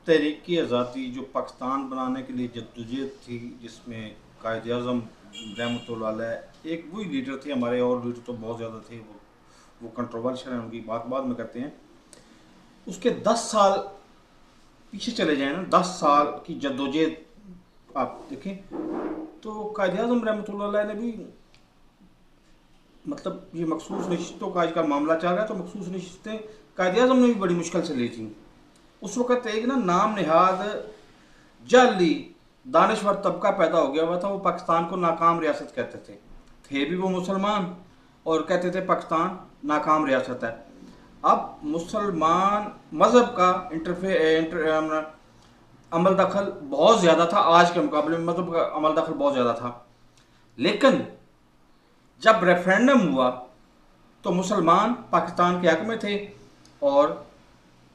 تحریک آزادی جو پاکستان بنانے کے لیے جدوجہد تھی، جس میں قائد اعظم رحمۃ اللہ علیہ ایک وہی لیڈر تھے، ہمارے اور لیڈر تو بہت زیادہ تھے، وہ کنٹروورشل ہیں، ان کی بات بعد میں کرتے ہیں. اس کے 10 سال پیچھے چلے جائیں نا، 10 سال کی جدوجہد آپ دیکھیں تو قائد اعظم رحمۃ اللہ علیہ نے بھی مطلب یہ مخصوص نشستوں کا آج کل معاملہ چل رہا ہے، تو مخصوص نشستیں قائد اعظم نے بھی بڑی مشکل سے لی تھیں. اس وقت ایک نا نام نہاد جعلی دانشور طبقہ پیدا ہو گیا ہوا تھا، وہ پاکستان کو ناکام ریاست کہتے تھے بھی وہ مسلمان، اور کہتے تھے پاکستان ناکام ریاست ہے. اب مسلمان مذہب کا عمل دخل بہت زیادہ تھا، آج کے مقابلے میں مذہب کا عمل دخل بہت زیادہ تھا. لیکن جب ریفرینڈم ہوا تو مسلمان پاکستان کے حق میں تھے، اور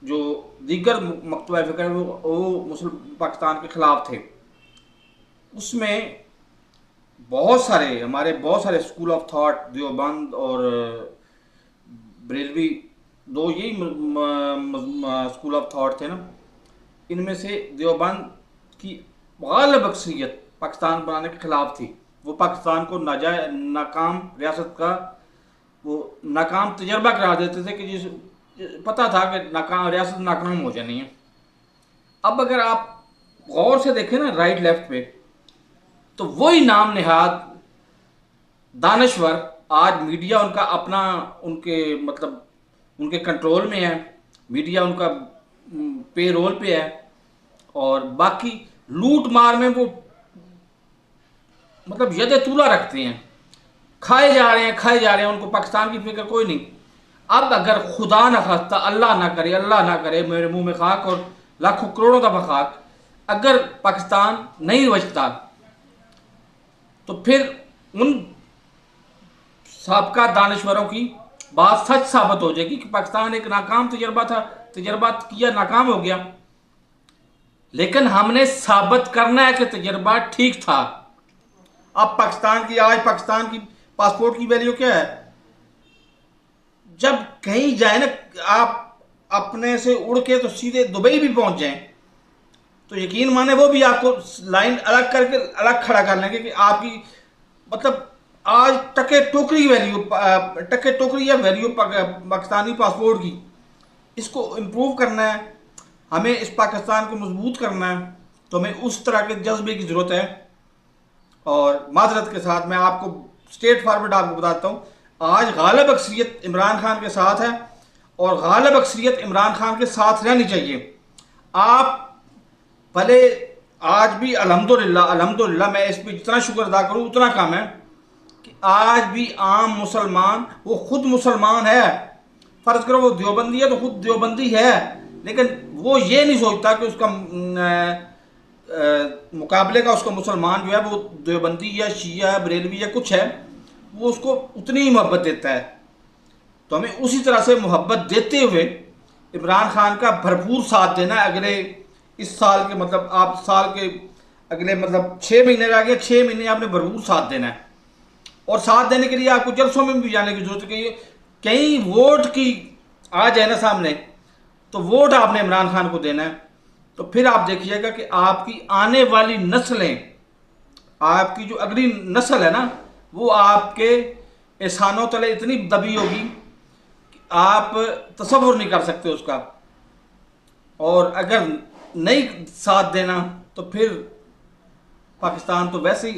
جو دیگر مکتوبہ فکر وہ پاکستان کے خلاف تھے. اس میں بہت سارے اسکول آف تھاٹ، دیوبند اور بریلوی، دو یہی اسکول آف تھاٹ تھے نا. ان میں سے دیوبند کی غالب اکثریت پاکستان بنانے کے خلاف تھی. وہ پاکستان کو ناکام ریاست کا وہ ناکام تجربہ قرار دیتے تھے، کہ پتہ تھا کہ ریاست ناکام ہو جانی ہے. اب اگر آپ غور سے دیکھیں نا رائٹ لیفٹ پہ، تو وہی نام نہاد دانشور آج میڈیا ان کا اپنا ان کے کنٹرول میں ہے، میڈیا ان کا پے رول پہ ہے، اور باقی لوٹ مار میں وہ ید طولہ رکھتے ہیں، کھائے جا رہے ہیں، ان کو پاکستان کی فکر کوئی نہیں. اب اگر خدا نہ خواستہ، اللہ نہ کرے، میرے منہ میں خاک اور لاکھوں کروڑوں دفعہ خاک، اگر پاکستان نہیں بچتا تو پھر ان سابقہ دانشوروں کی بات سچ ثابت ہو جائے گی کہ پاکستان ایک ناکام تجربہ کیا، ناکام ہو گیا. لیکن ہم نے ثابت کرنا ہے کہ تجربہ ٹھیک تھا. اب آج پاکستان کی پاسپورٹ کی ویلیو کیا ہے؟ جب کہیں جائیں نا آپ اپنے سے اڑ کے تو سیدھے دبئی بھی پہنچ جائیں تو یقین مانے وہ بھی آپ کو لائن الگ کر کے الگ کھڑا کر لیں گے، کہ آپ کی آج ٹکے ٹوکری یا ویلیو پاکستانی پاسپورٹ کی، اس کو امپروو کرنا ہے، ہمیں اس پاکستان کو مضبوط کرنا ہے، تو ہمیں اس طرح کے جذبے کی ضرورت ہے. اور معذرت کے ساتھ میں آپ کو اسٹریٹ فارورڈ آپ کو بتاتا ہوں، آج غالب اکثریت عمران خان کے ساتھ ہے، اور غالب اکثریت عمران خان کے ساتھ رہنی چاہیے. آپ بھلے آج بھی الحمدللہ میں اس پہ جتنا شکر ادا کروں اتنا کم ہے، کہ آج بھی عام مسلمان، وہ خود مسلمان ہے، فرض کرو وہ دیوبندی ہے تو خود دیوبندی ہے، لیکن وہ یہ نہیں سوچتا کہ اس کا مقابلے کا اس کا مسلمان جو ہے وہ دیوبندی یا شیعہ بریلوی یا کچھ ہے، وہ اس کو اتنی ہی محبت دیتا ہے. تو ہمیں اسی طرح سے محبت دیتے ہوئے عمران خان کا بھرپور ساتھ دینا ہے. اگلے اس سال کے آپ سال کے اگلے 6 مہینے رہ گئے، 6 مہینے آپ نے بھرپور ساتھ دینا ہے. اور ساتھ دینے کے لیے آپ کو جلسوں میں بھی جانے کی ضرورت ہے، کہ کہیں ووٹ کی آ جائے نا سامنے تو ووٹ آپ نے عمران خان کو دینا ہے. تو پھر آپ دیکھیے گا کہ آپ کی آنے والی نسلیں، آپ کی جو اگلی نسل ہے نا، وہ آپ کے احسانوں تلے اتنی دبی ہوگی کہ آپ تصور نہیں کر سکتے اس کا. اور اگر نہیں ساتھ دینا تو پھر پاکستان تو ویسے ہی